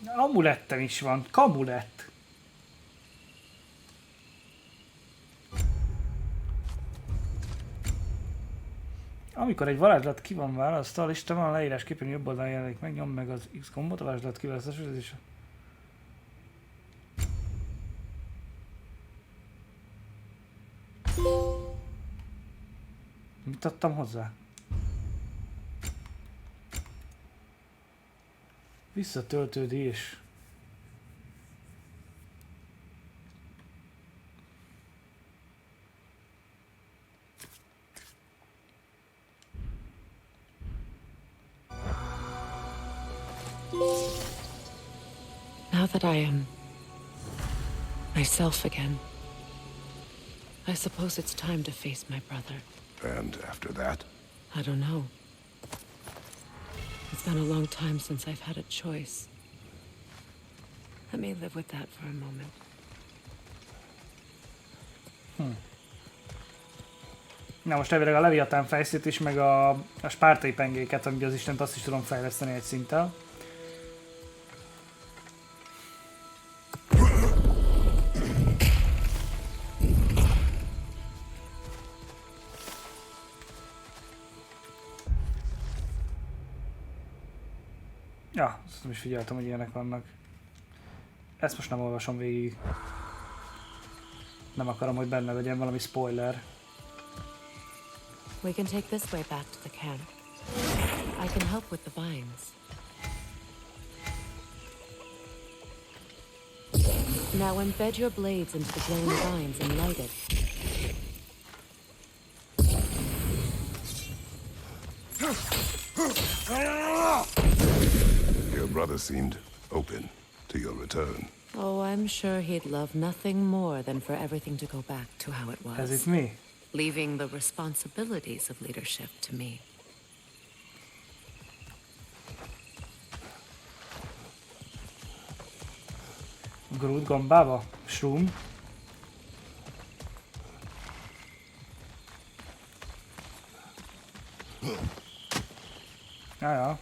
Amulettem is van, kamulett. Amikor egy varázslat ki van választva, a listában a leírásképpen jobb oldalon jelenik meg, nyomd meg az X gombot, a varázslat kiválasztáshoz is. Mit adtam hozzá? Visszatöltődés. Now that I am myself again, I suppose it's time to face my brother. And after that? I don't know. It's been a long time since I've had a choice. Let me live with that for a moment. Na most elvileg a Leviatán fejszét is, meg a spártai pengéket, amit az Istent, azt is tudom fejleszteni egy szinttel. Ja, azt nem is figyeltem, hogy ilyenek vannak. Ezt most nem olvasom végig. Nem akarom, hogy benne legyen valami spoiler. We can take this way back to the camp. I can help with the vines. Now embed your blades into the glowing vines and light it. Your brother seemed open to your return. Oh, I'm sure he'd love nothing more than for everything to go back to how it was. Ez itt mi? Leaving the responsibilities of leadership to me. Groot gombába? Shroom? Jaja.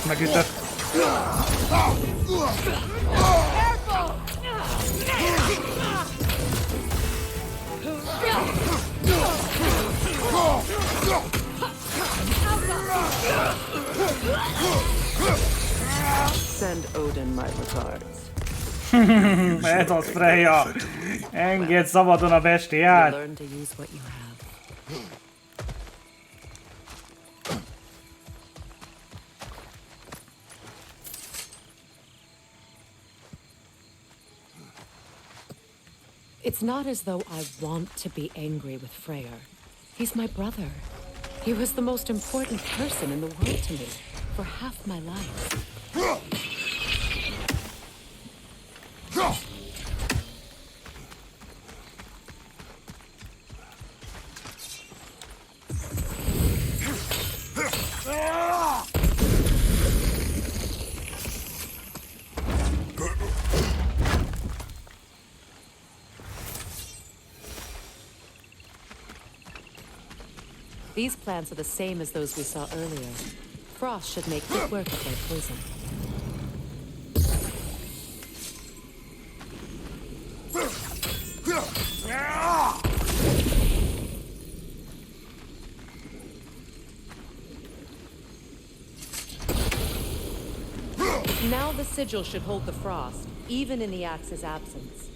Megütött. Send Odin my regards. Ez az Freyja! Engedd szabadon a bestiát! Learn to use what you have. It's not as though I want to be angry with Freyr. He's my brother. He was the most important person in the world to me for half my life. These plants are the same as those we saw earlier. Frost should make quick work of their poison. Now the sigil should hold the frost, even in the axe's absence.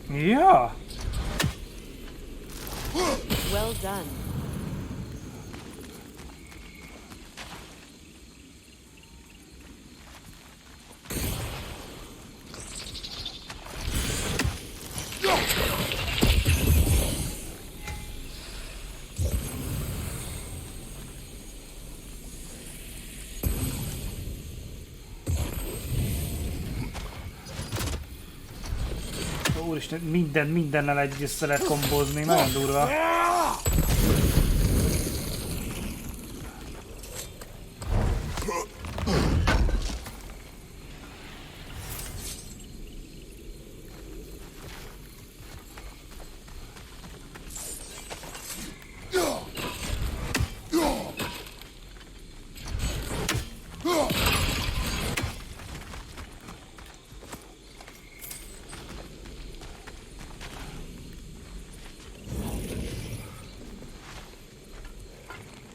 Ja! Well done. Úristen, mindennel együtt szeret kombózni, nagyon durva.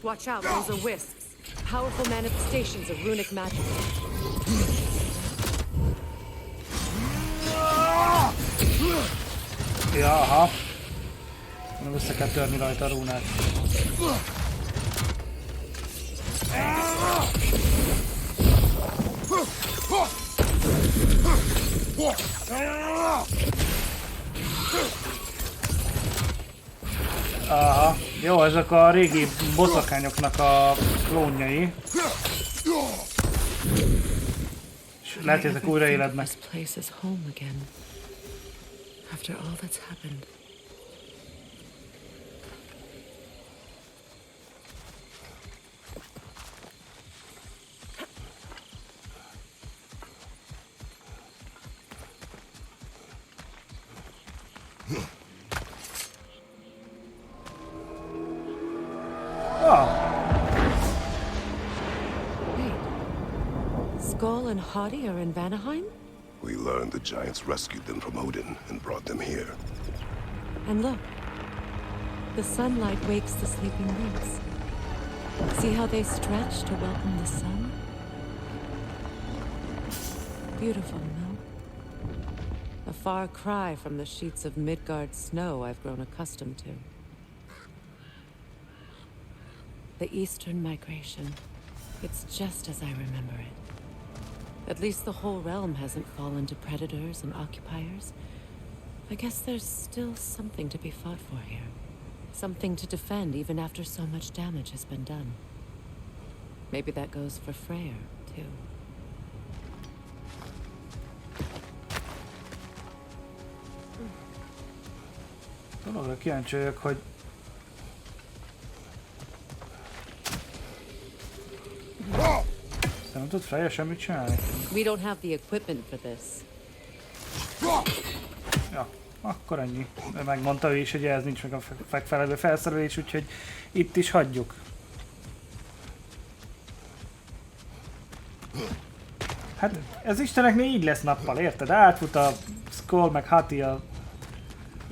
Watch out, those are wisps. Powerful manifestations of runic magic. Ja, aha. Nem össze kell törni rajta a rúnát. Aha, jó, ezek a régi boszorkányoknak a klónjai. És lehet, hogy ezek újra életnek. This place is home again. After all that's happened. Sköll and Hati are in Vanaheim? We learned the giants rescued them from Odin and brought them here. And look, the sunlight wakes the sleeping roots. See how they stretch to welcome the sun? Beautiful, no? A far cry from the sheets of Midgard snow I've grown accustomed to. The Eastern migration. It's just as I remember it. At least the whole realm hasn't fallen to predators and occupiers. I guess there's still something to be fought for here. Something to defend even after so much damage has been done. Maybe that goes for Freyr, too. Dologra kíváncsi vagyok, hogy nem tud Freyr semmit csinálni. We don't have the equipment for this. Ja, akkor ennyi. Megmondta ő is, hogy ez nincs meg a megfelelő felszerelés, úgyhogy itt is hagyjuk. Hát ez isteneknél így lesz nappal, érted? Átfut a Sköll meg Hati a...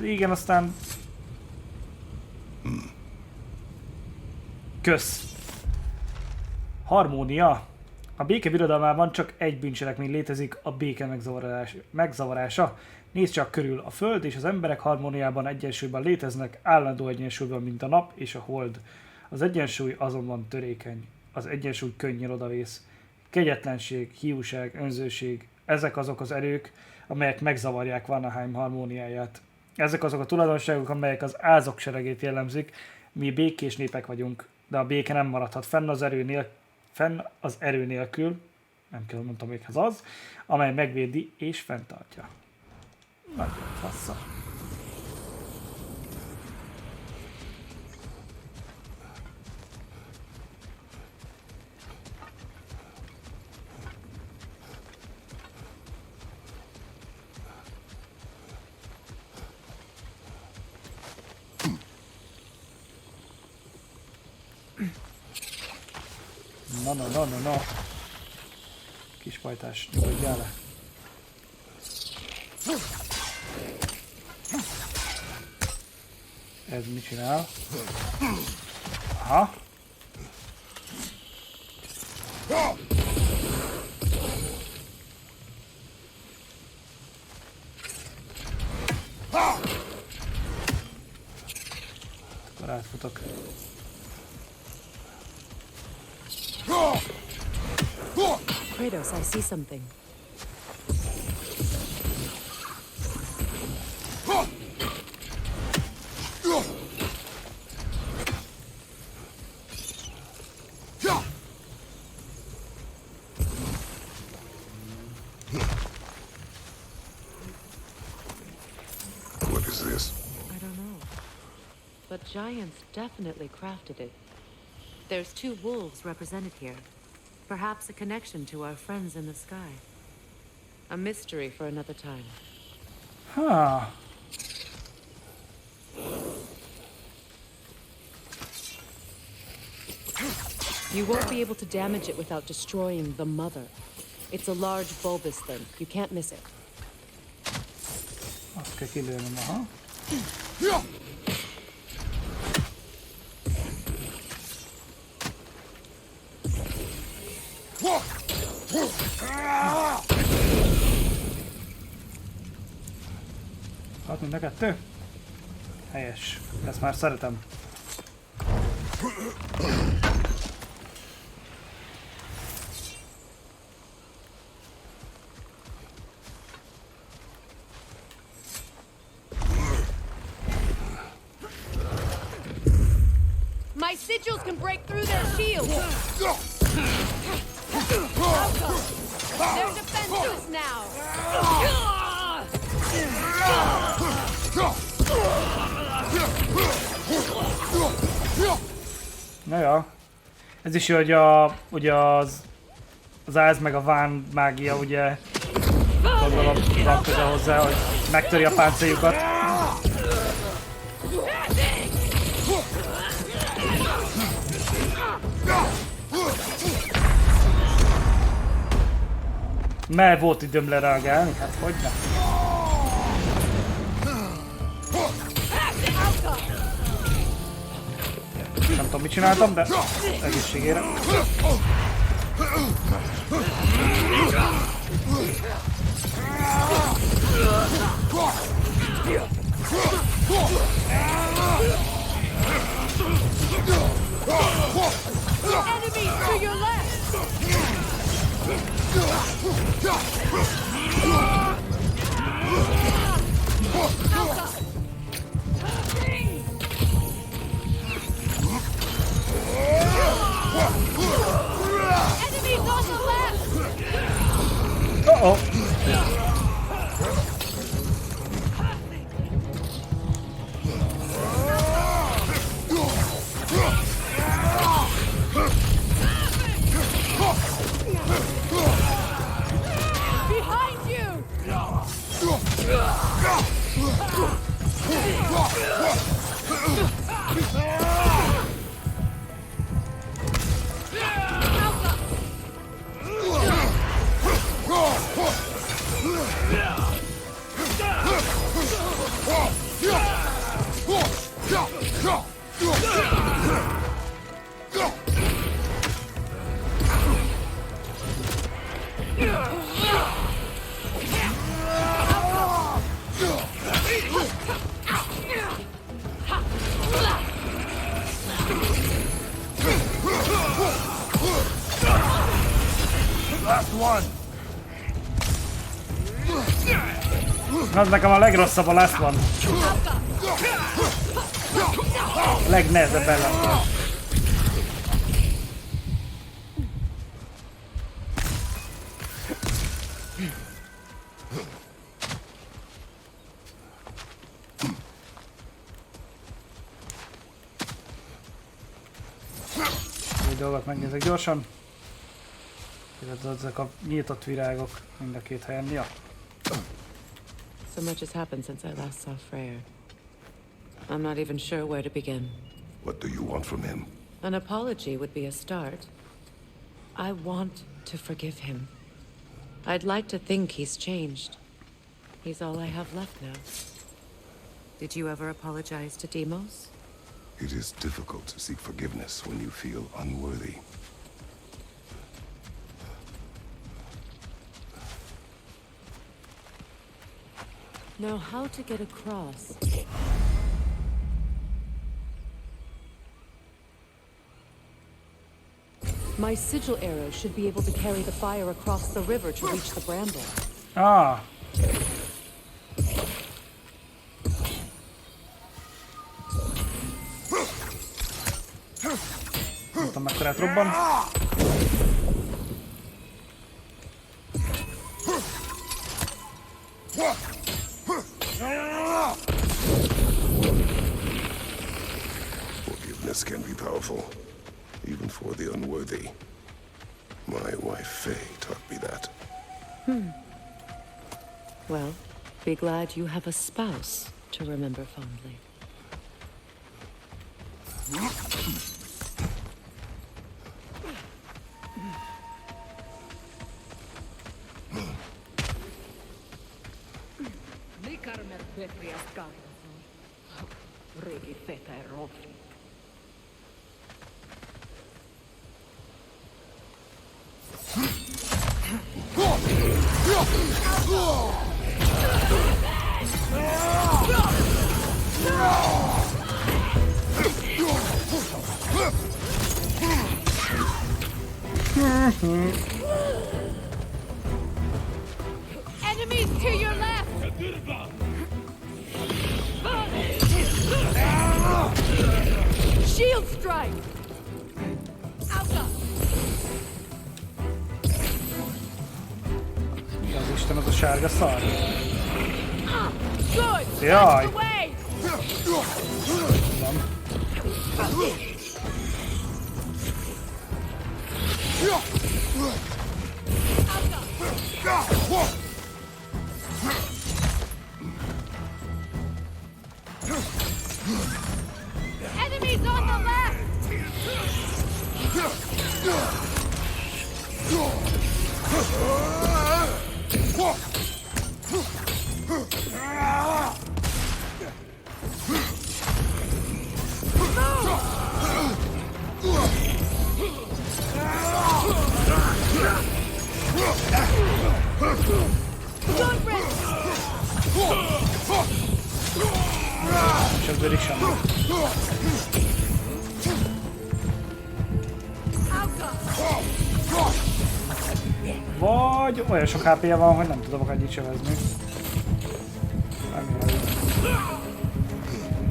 Igen, aztán... Kösz! Harmónia! A béke birodalmában csak egy bűncselekmény létezik, a béke megzavarása. Nézd csak körül, a föld és az emberek harmóniában, egyensúlyban léteznek, állandó egyensúlyban, mint a nap és a hold. Az egyensúly azonban törékeny. Az egyensúly könnyen odavész. Kegyetlenség, hiúság, önzőség, ezek azok az erők, amelyek megzavarják Vanaheim harmóniáját. Ezek azok a tulajdonságok, amelyek az ázok seregét jellemzik. Mi békés népek vagyunk, de a béke nem maradhat fenn az erő nélkül, nem kell mondtam még az, amely megvédi és fenntartja. Nagyon fassa. No. Kis pajtás, nyugodjál le. Ez mit csinál? Aha. Akkor átfutok. Kratos, I see something. What is this? I don't know. But giants definitely crafted it. There's 2 wolves represented here. Perhaps a connection to our friends in the sky. A mystery for another time. Huh. You won't be able to damage it without destroying the mother. It's a large bulbous thing. You can't miss it. Azt kell kilőnöm, aha. Hát mind a 2? Helyes. Ezt már szeretem. My sigils can break through their shields! They're defenseless now! Na ja. Ez is jó, hogy ugye az áz meg a ván mágia, ugye gondolom van közel hozzá, hogy megtöri a páncéljukat. Mert volt időm lereagálni, hát hogyne. Nem tudom, mit csináltam, de egészségére. Enemy to your left! Enemies on the left! Uh-oh. Behind you! Az nekem a legrosszabb a last one. A legnehezebb ellen van. Egy dolgot megnézek gyorsan. Ezek a nyíltott virágok mind a 2 helyen. Ja. So much has happened since I last saw Freyr. I'm not even sure where to begin. What do you want from him? An apology would be a start. I want to forgive him. I'd like to think he's changed. He's all I have left now. Did you ever apologize to Deimos? It is difficult to seek forgiveness when you feel unworthy. Now how to get across? My sigil arrow should be able to carry the fire across the river to reach the bramble. Ah. Mondtam, mekkorát robban. Forgiveness can be powerful, even for the unworthy. My wife Faye taught me that. Well, be glad you have a spouse to remember fondly. Enemies to your left! Shield strike! Alpha! Mi az Isten az a sárga szar? Good! Jaj! Away! Nem. Enemies on the left! Sem törik semmi. Vagy olyan sok HP-je van, hogy nem tudok annyit sevezni. Remélem.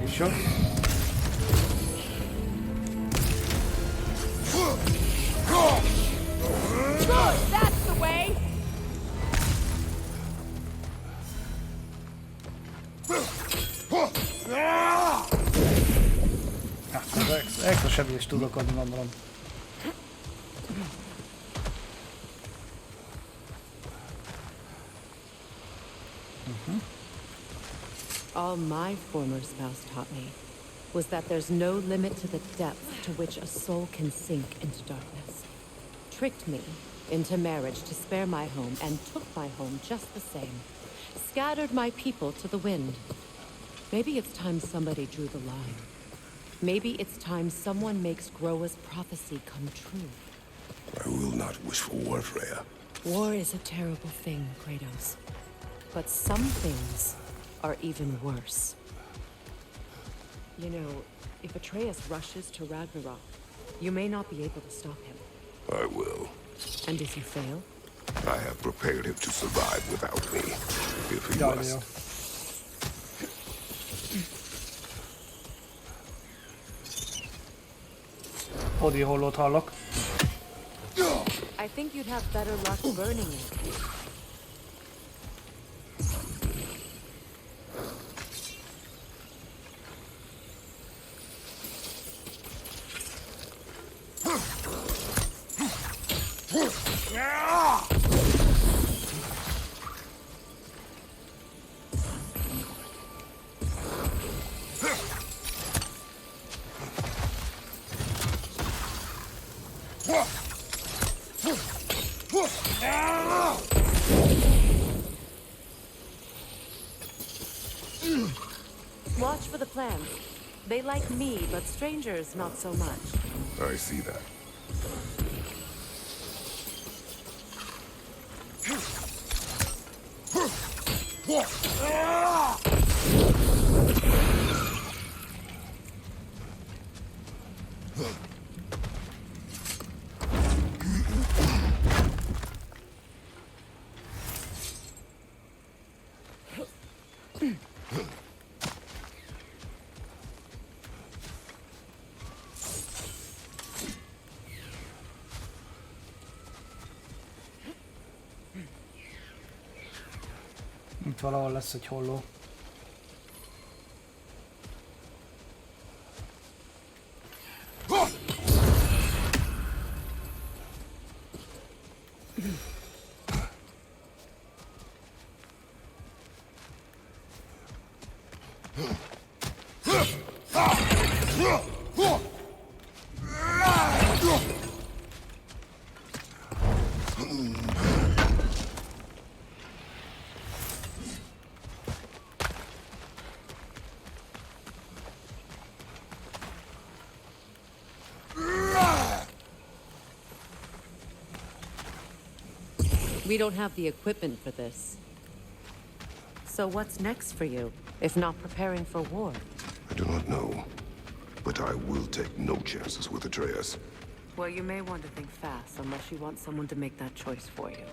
És jó. Good! That's the way! Extra sebést tudok adni, gondolom. All my former spouse taught me was that there's no limit to the depth to which a soul can sink into darkness. Tricked me into marriage to spare my home and took my home just the same. Scattered my people to the wind. Maybe it's time somebody drew the line. Maybe it's time someone makes Groa's prophecy come true. I will not wish for war, Freya. War is a terrible thing, Kratos. But some things are even worse. You know, if Atreus rushes to Ragnarök, you may not be able to stop him. I will. And if you fail? I have prepared him to survive without me, if he Jaj, must. jó. Odi hollót hallok. I think you'd have better luck burning it. Watch for the plants. They like me, but strangers not so much. I see that. Itt valahol lesz egy holló. We don't have the equipment for this. So what's next for you, if not preparing for war? I do not know, but I will take no chances with Atreus. Well, you may want to think fast, unless you want someone to make that choice for you.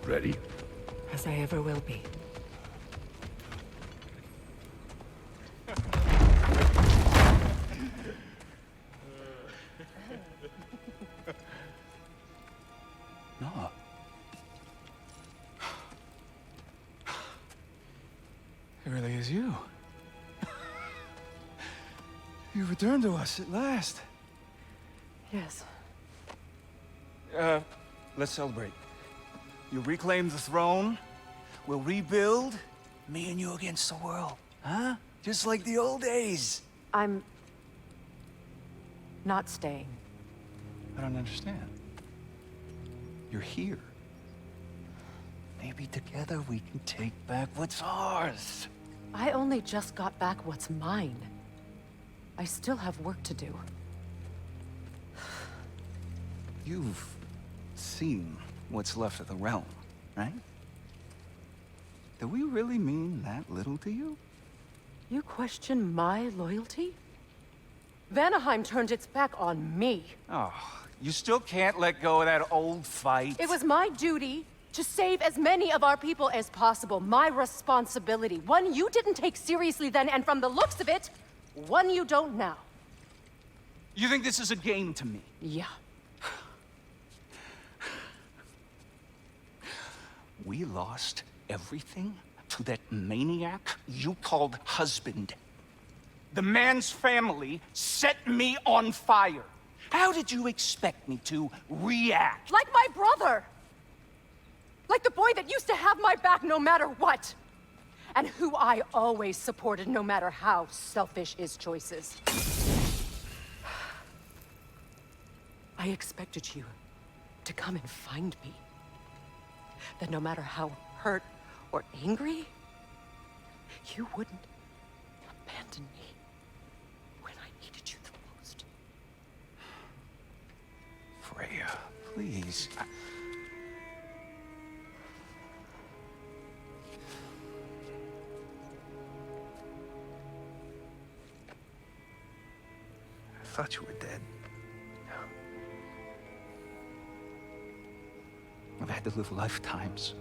Ready? As I ever will be. No. It really is you. You returned to us at last. Yes. Let's celebrate. You reclaim the throne. We'll rebuild. Me and you against the world. Huh? Just like the old days. I'm not staying. I don't understand. You're here. Maybe together we can take back what's ours. I only just got back what's mine. I still have work to do. You've seen what's left of the realm, right? Do we really mean that little to you? You question my loyalty? Vanaheim turned its back on me. Oh, you still can't let go of that old fight. It was my duty to save as many of our people as possible. My responsibility. One you didn't take seriously then, and from the looks of it, one you don't now. You think this is a game to me? Yeah. We lost everything to that maniac you called husband. The man's family set me on fire. How did you expect me to react? Like my brother! Like the boy that used to have my back no matter what! And who I always supported no matter how selfish his choices. I expected you to come and find me. That no matter how hurt or angry, you wouldn't abandon me when I needed you the most. Freya, please. I thought you were dead. I've had to live lifetimes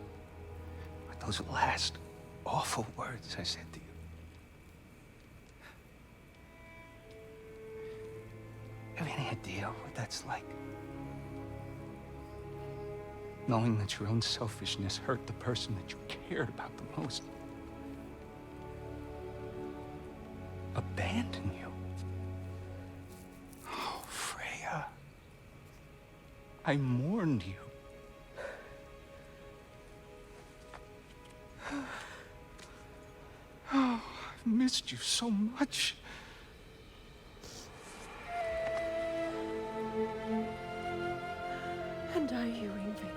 with those last awful words I said to you. Have you any idea what that's like? Knowing that your own selfishness hurt the person that you cared about the most. Abandon you. Oh, Freya. I mourned you. Oh, I've missed you so much. And I you, Yngvi.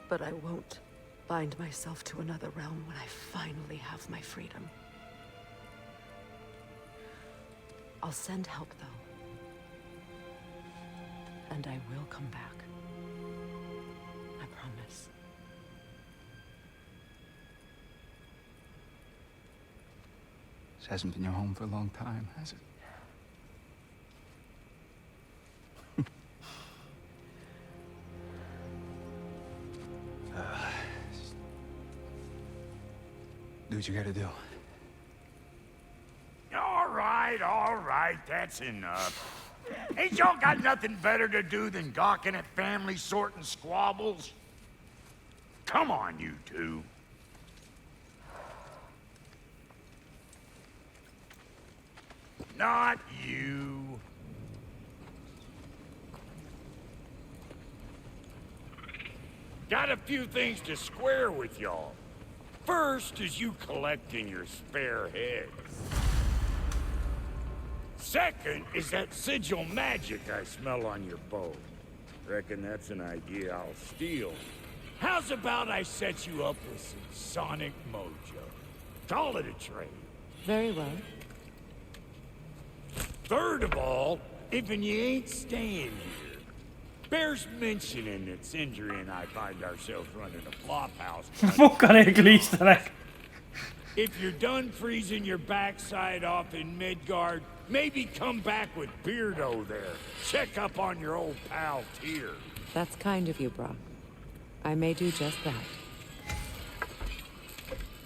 But I won't bind myself to another realm when I finally have my freedom. I'll send help, though. And I will come back. I promise. This hasn't been your home for a long time, has it? Do what you gotta do. All right, that's enough. Ain't y'all got nothing better to do than gawking at family sorting squabbles? Come on, you two. Not you. Got a few things to square with y'all. First is you collecting your spare heads. Second is that sigil magic I smell on your bow. Reckon that's an idea I'll steal. How's about I set you up with some sonic mojo? Call it a trade. Very well. Third of all, if you ain't staying here, bears mentioning that Sindri and I find ourselves running a flop house. Munkanélküli istenek. If you're done freezing your backside off in Midgard, maybe come back with Beardo there. Check up on your old pal Tyr. That's kind of you, Brock. I may do just that.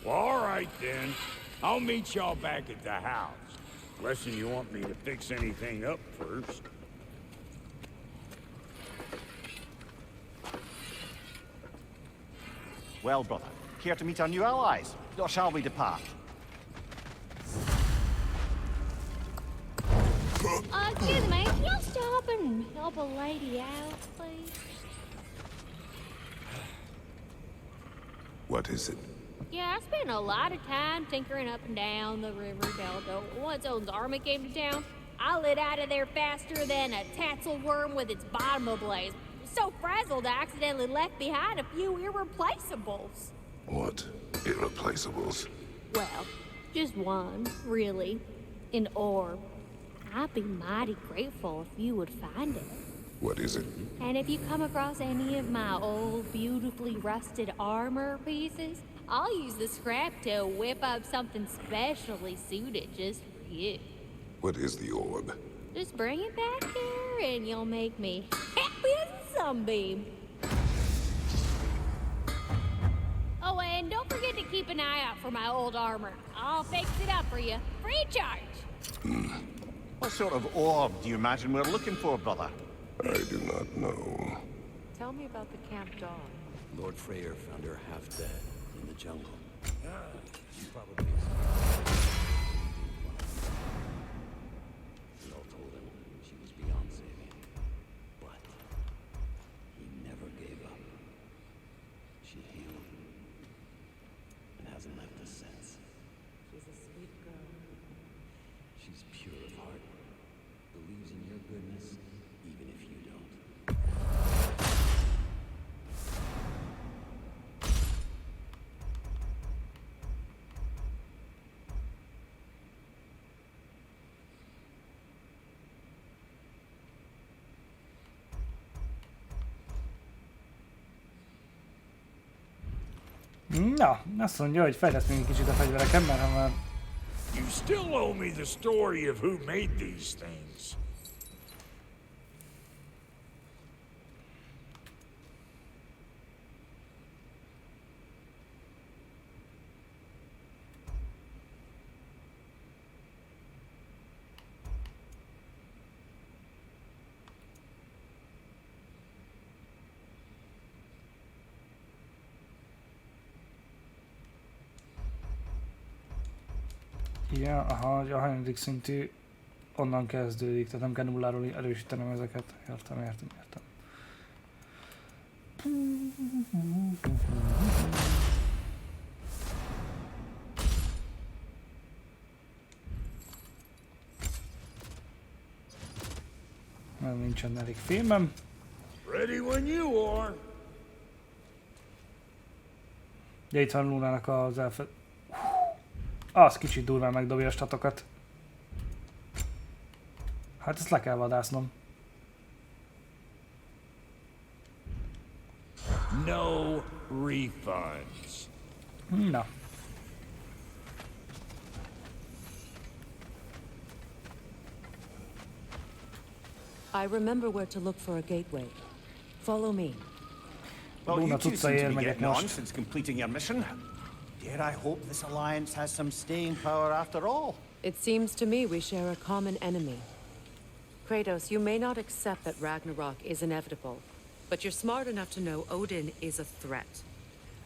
Well, all right then. I'll meet y'all back at the house. Unless you want me to fix anything up first. Well, brother, care to meet our new allies? Or shall we depart? Excuse me, can you stop and help a lady out, please? What is it? Yeah, I spent a lot of time tinkering up and down the river delta. Once Odin's army came to town, I lit out of there faster than a tassel worm with its bottom ablaze. So frazzled, I accidentally left behind a few irreplaceables. What? Irreplaceables? Well, just one, really. An orb. I'd be mighty grateful if you would find it. What is it? And if you come across any of my old, beautifully rusted armor pieces, I'll use the scrap to whip up something specially suited just for you. What is the orb? Just bring it back here and you'll make me happy as a sunbeam. Oh, and don't forget to keep an eye out for my old armor. I'll fix it up for you, free of charge. What sort of orb do you imagine we're looking for, brother? I do not know. Tell me about the camp dog. Lord Freyr found her half dead in the jungle. She probably We all told him she was beyond saving. But he never gave up. She healed and hasn't left us since. She's a sweet girl. She's pure of heart, believes in your goodness, even if you don't. Na, azt mondja, hogy fejlesztünk egy kicsit a fegyvereken, mert ha már... You still owe me the story of who made these things. Ja, aha, a hanyadik szintű onnan kezdődik, tehát nem kell nulláról erősítenem ezeket. Értem. Mert nincsen elég fémem. Ready when you are. De itt van Lunának az Az kicsit durván megdobja a statokat. Hát ezt le kell vadásznom. No refunds. Na. I remember where to look for a gateway. Follow me. Well, you Luna two tudta seem to be érmegyek getting on most. since completing your mission. Dare I hope this alliance has some staying power after all? It seems to me we share a common enemy. Kratos, you may not accept that Ragnarok is inevitable, but you're smart enough to know Odin is a threat.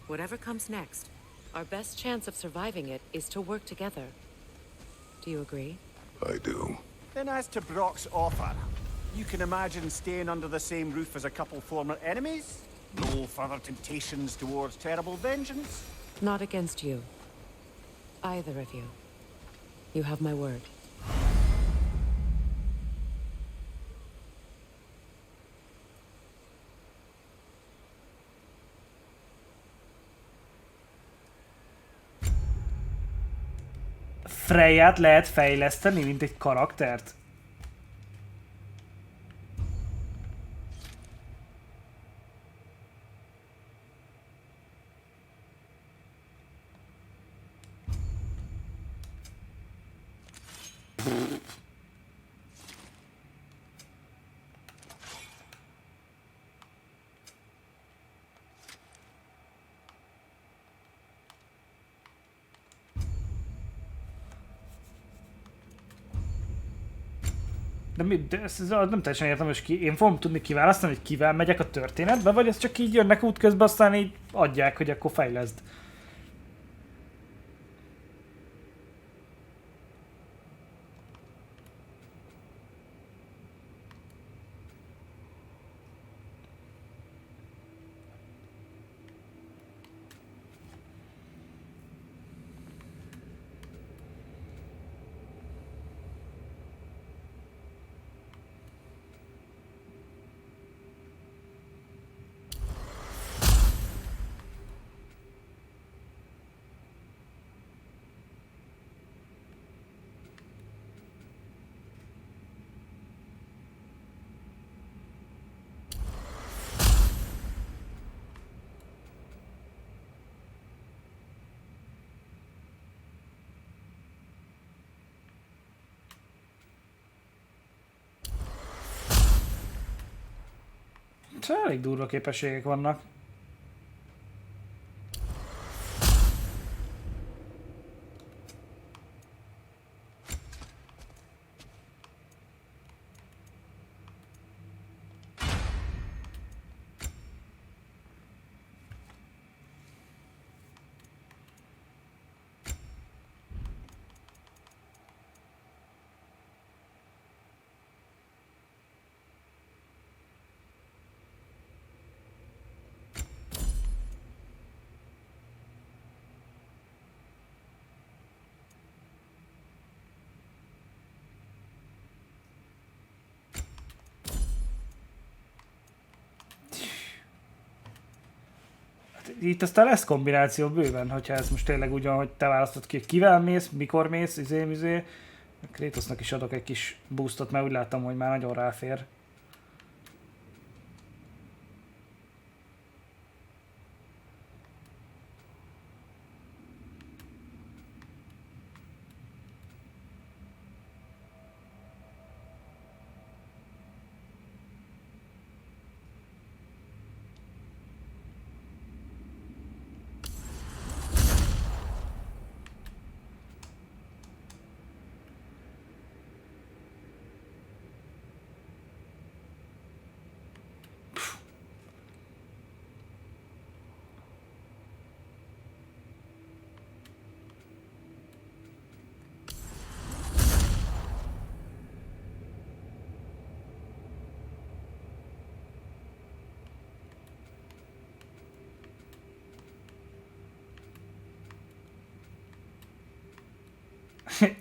Whatever comes next, our best chance of surviving it is to work together. Do you agree? I do. Then as to Brock's offer, you can imagine staying under the same roof as a couple former enemies? No further temptations towards terrible vengeance? Not against you. Either of you. You have my word. Freyját lehet fejleszteni, mint egy karaktert? De ez nem teljesen értem, hogy én fogom tudni kiválasztani, hogy kivel megyek a történetbe, vagy ez csak így jönnek útközben, aztán így adják, hogy akkor fejleszd. Elég durva képességek vannak. Itt aztán lesz kombináció bőven, hogyha ez most tényleg úgy van, hogy te választod ki, kivel mész, mikor mész, izé. Kratosnak is adok egy kis boostot, mert úgy láttam, hogy már nagyon ráfér.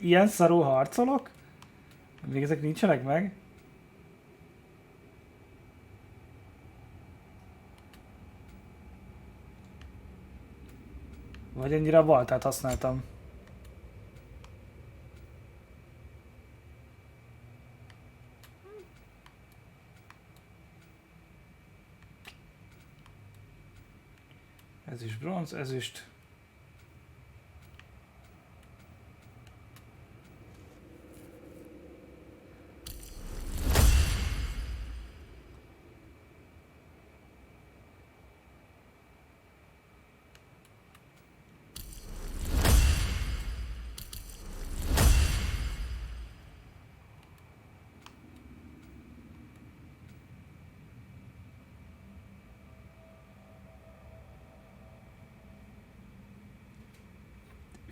Ilyen szarú harcolok? Még ezek nincsenek meg? Vagy ennyire a baltát használtam? Ezüst, bronz, ezüst.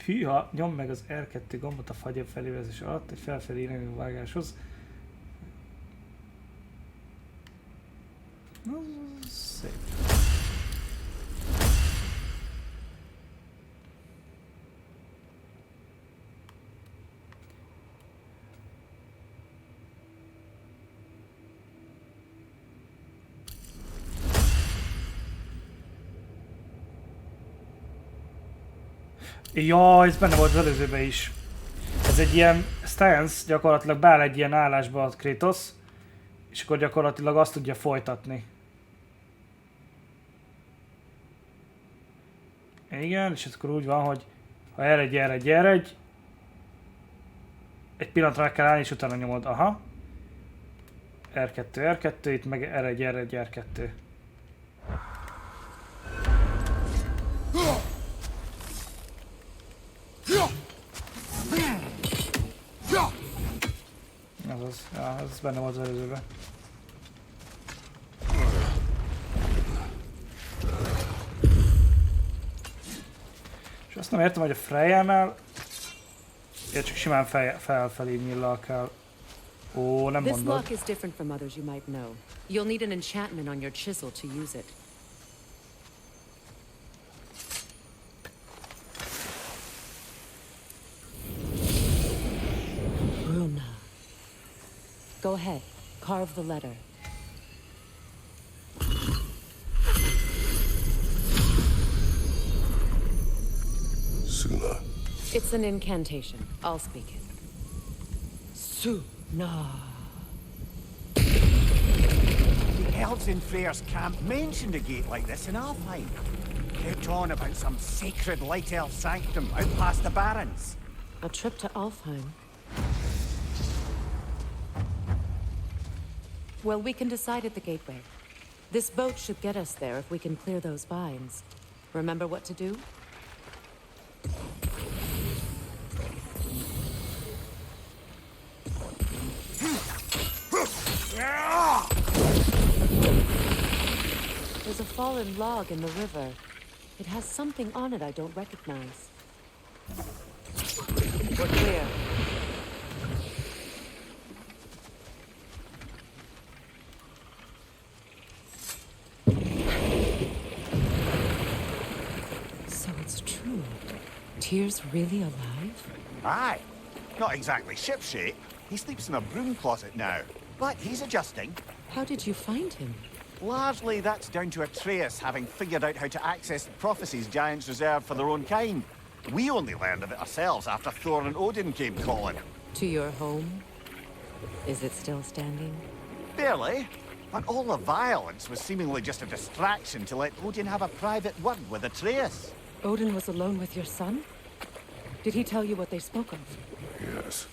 Hűha, nyomd meg az R2 gombot a fagyja felévezés alatt egy felfelé irányuló vágáshoz. Szép. Ja, ez benne volt az előzőben is. Ez egy ilyen stance, gyakorlatilag beáll egy ilyen állásba a Kratos, és akkor gyakorlatilag azt tudja folytatni. Igen, és akkor úgy van, hogy ha R1, egy pillanatra meg kell állni, és utána nyomod. Aha. R2, itt meg R1, R2. Azaz, ja, ez benne volt az előzőben. És azt nem értem, hogy a Freyrnál csak simán felfelé nyillal kell. Ó, nem This mondod. lock is different from others you might know. You'll need an enchantment on your chisel to use it. Go ahead, carve the letter. Suna. It's an incantation. I'll speak it. Suna. The elves in Freyr's camp mentioned a gate like this in Alfheim. Kept on about some sacred light elf sanctum out past the barrens. A trip to Alfheim. Well, we can decide at the gateway. This boat should get us there if we can clear those vines. Remember what to do? There's a fallen log in the river. It has something on it I don't recognize. We're clear. Tyr's really alive? Aye. Not exactly shipshape. He sleeps in a broom closet now. But he's adjusting. How did you find him? Largely that's down to Atreus having figured out how to access the prophecies giants reserve for their own kind. We only learned of it ourselves after Thor and Odin came calling. To your home? Is it still standing? Barely. But all the violence was seemingly just a distraction to let Odin have a private word with Atreus. Odin was alone with your son? Did he tell you what they spoke of? Yes.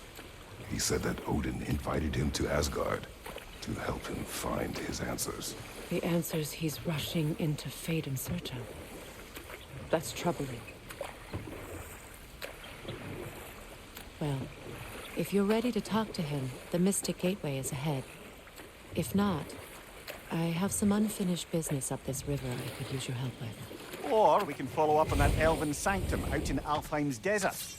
He said that Odin invited him to Asgard to help him find his answers. The answers he's rushing into fate in search of. That's troubling. Well, if you're ready to talk to him, the Mystic Gateway is ahead. If not, I have some unfinished business up this river I could use your help with. Or we can follow up on that elven sanctum out in Alfheim's desert.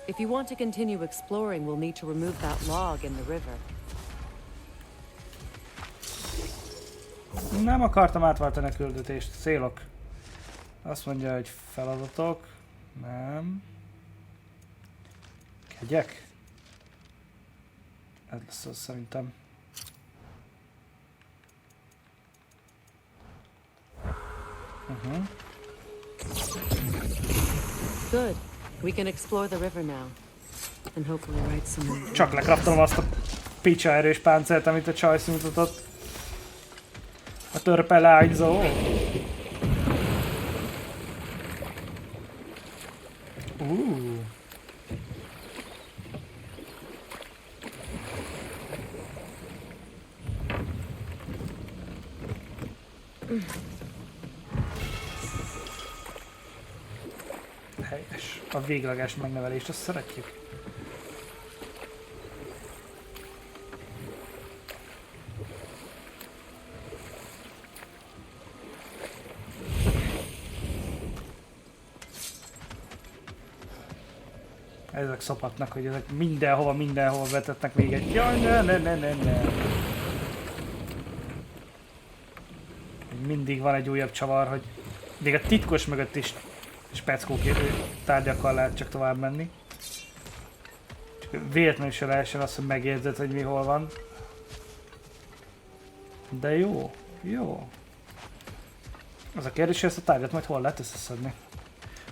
If you want to continue exploring, we'll need to remove that log in the river. Nem akartam átváltani a küldetést. Célok. Azt mondja, hogy feladatok. Nem. Kegyek? Ez lesz az szerintem. Good. We can explore the river now. And hopefully write some... Csak lekraftolom azt a picsa erős páncélt, amit a Csajci mutatott. A törpe lányzó. Helyes. A végleges megnevelést, azt szeretjük. Ezek szopatnak, hogy ezek mindenhova vetetnek még egy... Jaj, ne. Mindig van egy újabb csavar, hogy még a titkos mögött is speckókérő tárgyakkal lehet csak tovább menni. Csak véletlenül se lehessen azt, hogy megjegyzed, hogy mi hol van. De jó. Az a kérdés, hogy ezt a tárgyat majd hol lehet összeszedni.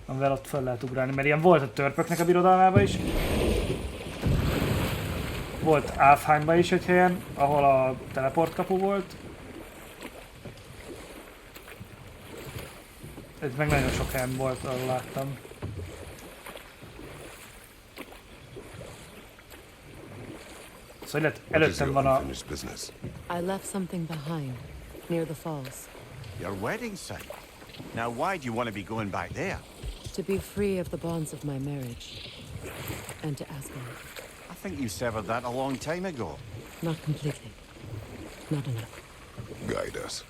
Amivel ott fel lehet ugrálni, mert ilyen volt a törpöknek a birodalmában is. Volt Vanaheim-ba is egy helyen, ahol a teleportkapu volt. Ez meg nagyon sok helyen volt, ahol láttam. Szóval előttem van a... I left something behind, near the falls. Your wedding site. Now why do you want to be going back there? To be free of the bonds of my marriage. And to Asgard. I think you severed that a long time ago. Not completely. Not enough. Guide us.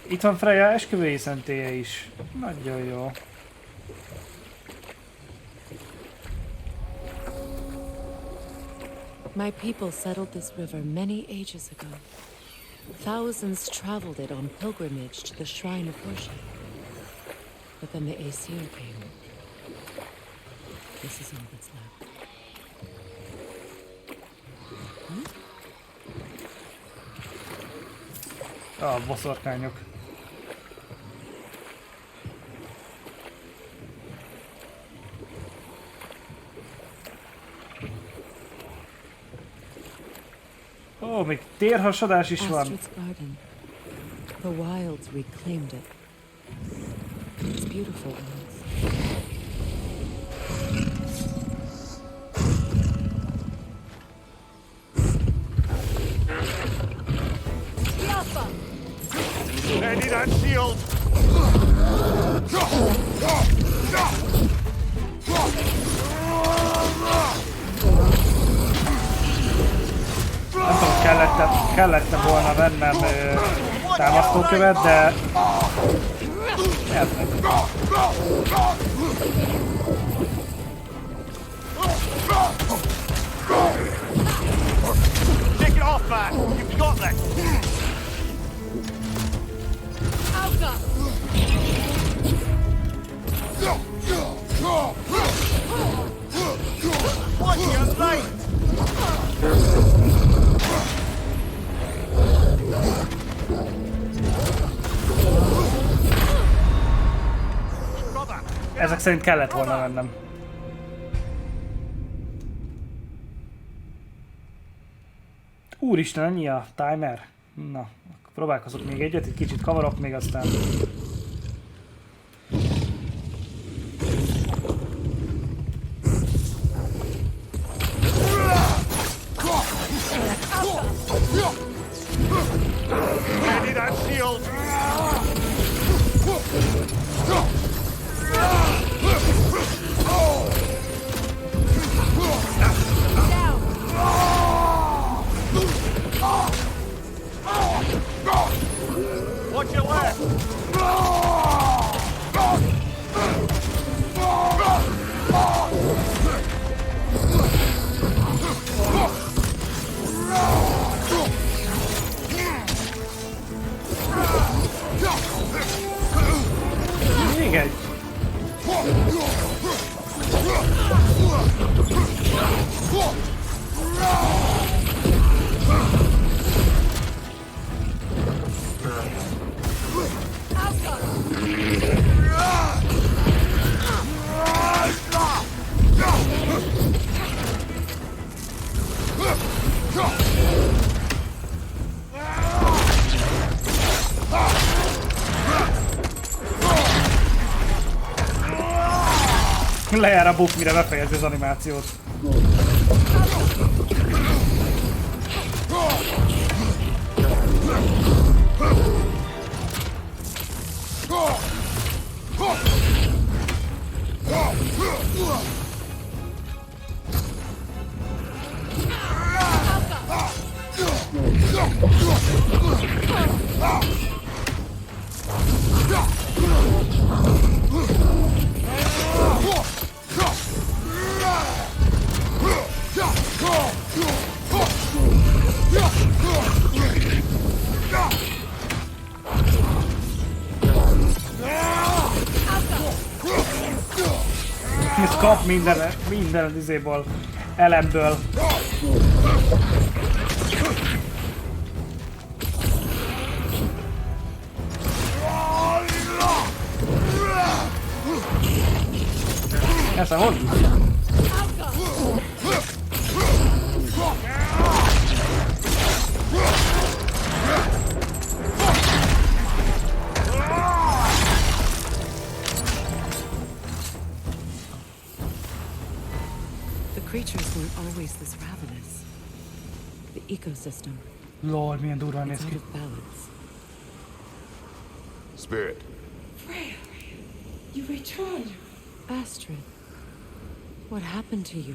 Itt van Freyr esküvői szentélye is. Nagyon jó. My people settled this river many ages ago. Thousands traveled it on pilgrimage to the shrine of worship. But then the Aesir came. This is all that's left. A boszorkányok. Ó, még térhasadás is van. Astrid's garden. The wilds reclaimed it. It's beautiful once. Ready that shield! Nem tudom, kellett volna vennem támasztókövet, de... Take it off, man! You've got this! Watch your light! Ezek szerint kellett volna vennem. Úristen, ennyi a timer? Na, akkor próbálkozok még egyet, egy kicsit kavarok még aztán... Ready that shield! Watch your left! Még Lejár a buff, mire befejezi az animációt. Ez kap minden izéből, elemből. Ez a hogy? Creatures weren't always this ravenous. The ecosystem. Lord, milyen durván néz It's out ki. of balance. Spirit. Freyr, you returned. Astrid, what happened to you?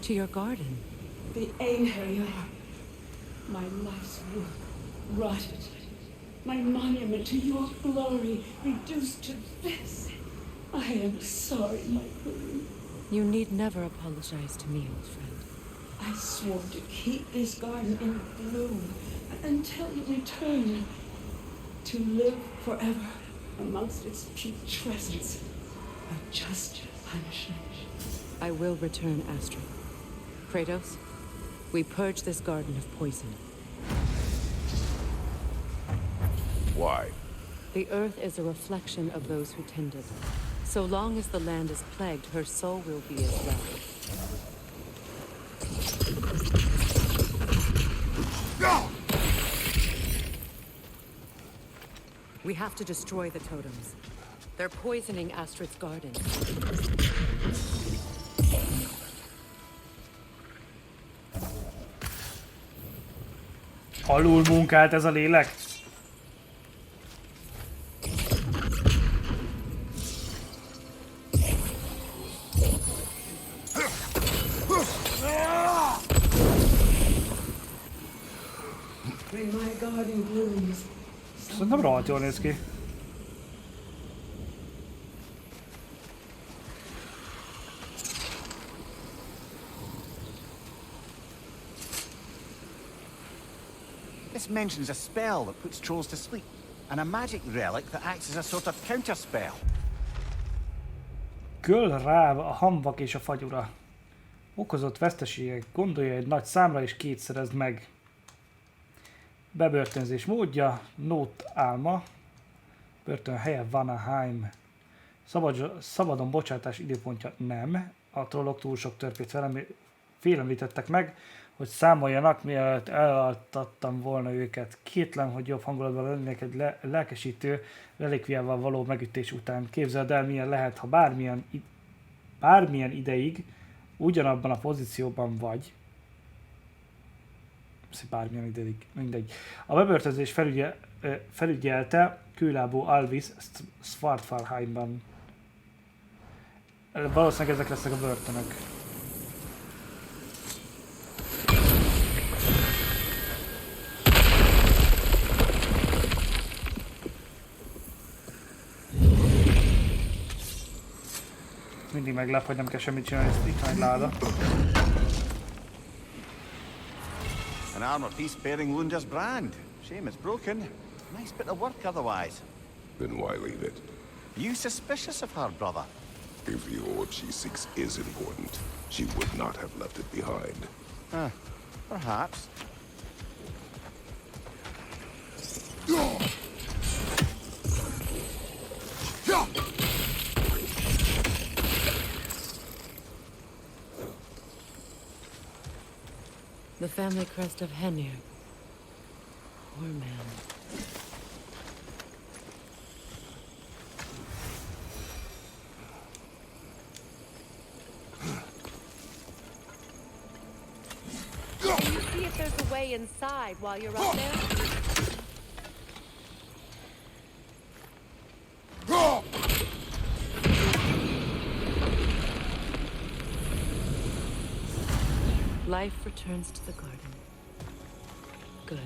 To your garden? The anger, my life's work rotted. My monument to your glory reduced to this. I am sorry, my queen. You need never apologize to me, old friend. I swore to keep this garden in bloom until you return. To live forever amongst its putrescence. A just punishment. I will return, Astrid. Kratos, we purge this garden of poison. Why? The earth is a reflection of those who tend it. So long as the land is plagued, her soul will be as well. We have to destroy the totems. They're poisoning Astrid's garden. Alul munkált ez a lélek. When my garden blooms, Szerintem rohadt jól néz ki. This mentions a spell that puts trolls to sleep, and a magic relic that acts as a sort of counterspell. Göl ráv a hamvak és a fagyura. Okozott veszteségek, gondolja egy nagy számra és kétszerezd meg. Bebörtönzés módja, nót álma, börtön helye Vanaheim. Szabadon bocsátás időpontja nem. A trollok túl sok törpét félemlítettek meg, hogy számoljanak, mielőtt elaltattam volna őket. Kétlem, hogy jobb hangulatban lennék egy lelkesítő relikviával való megütés után. Képzeld el, milyen lehet, ha bármilyen ideig ugyanabban a pozícióban vagy. Bármilyen ideig, mindegy. A bebörtönzés felügyelte kőlábú Alvis Svartalfheimban. Valószínűleg ezek lesznek a börtönök. Mindig meglep, hogy nem kell semmit csinálni, ezt itt van egy láda. An armor piece bearing Lunda's brand. Shame it's broken. Nice bit of work otherwise. Then why leave it? You suspicious of her, brother? If the orb she seeks is important, she would not have left it behind. Perhaps. The family crest of Henir. Poor man. way inside while you're up there? Life returns to the garden. Good.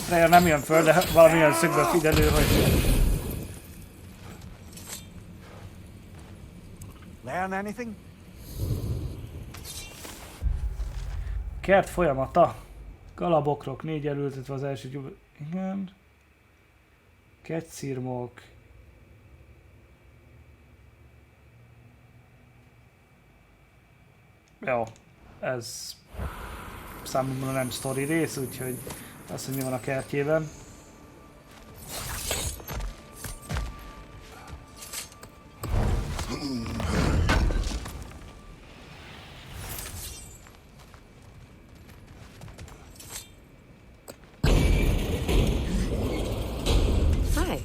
Freyr nem jön föl, de valamilyen szögből figyelő, hogy... Learn anything? Kert folyamata. Galabokrok, 4 elültetve az első gyújt. Igen. Ketszirmok. Jó, ez számomra nem sztori rész, úgyhogy azt, hogy mi van a kertjében. Hi.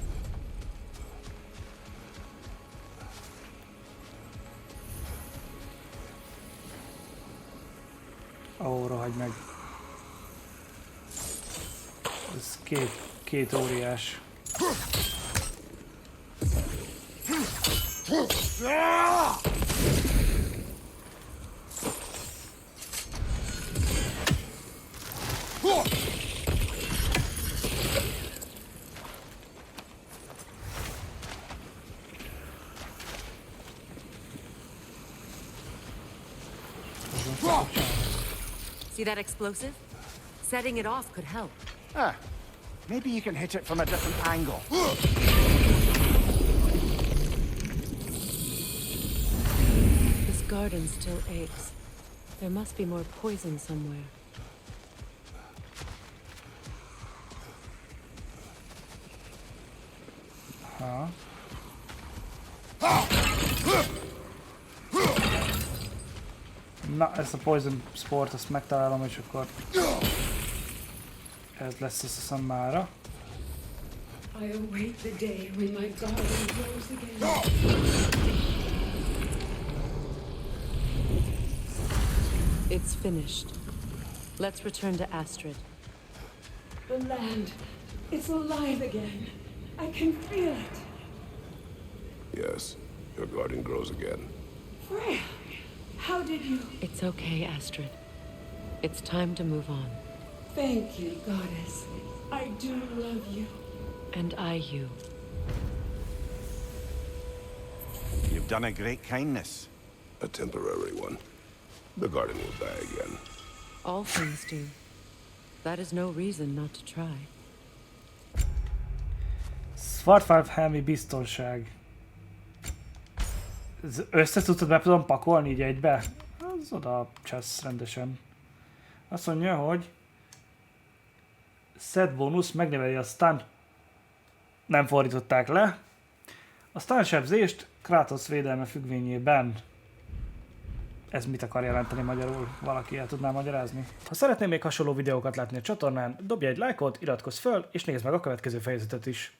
Ó, rohagy meg. Ez két óriás. See that explosive? Setting it off could help. Ah, maybe you can hit it from a different angle. This garden still aches. There must be more poison somewhere. Ha. Na, ezt a poison sport, ezt megtalálom, és akkor ez lesz, azt hiszem, mára. I await the day when my garden grows again. It's finished. Let's return to Astrid. The land, it's alive again. I can feel it. Yes, your garden grows again. Freyr, how did you? It's okay, Astrid. It's time to move on. Thank you, goddess. I do love you. And I you. You've done a great kindness. A temporary one. The garden will die again. All things do. That is no reason not to try. Svartfalvhelmi biztonság. Össze tudod be tudom pakolni így egybe? Az oda csesz rendesen. Azt mondja, hogy set bónusz megneveli a stun. Nem fordították le. A stun sebzést Kratos védelme függvényében. Ez mit akar jelenteni magyarul? Valaki el tudná magyarázni? Ha szeretnél még hasonló videókat látni a csatornán, dobj egy lájkot, iratkozz föl, és nézd meg a következő fejezetet is.